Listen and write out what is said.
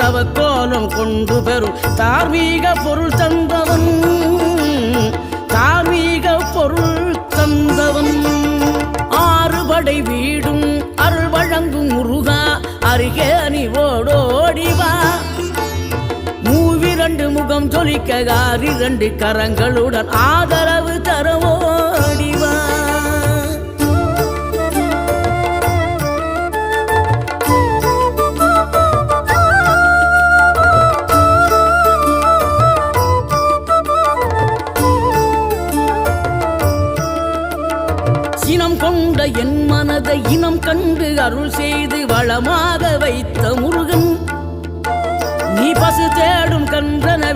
தவக்கோலம் கொண்டு பெறும் தார்மீக பொருள் தந்தவன், தார்மீக பொருள் தந்தவன். ஆறுபடை வீடும் அருள் வழங்கும் முருகா அருகே நீ ஓடோடிவா. மூவிரண்டு முகம் ஜொலிக்க 2 கரங்களுடன் ஆதரவு தரவோடிவா. சினம் கொண்ட என் மனதை இனம் கண்டு அருள் செய்து வளமாக வைத்த முருகன்,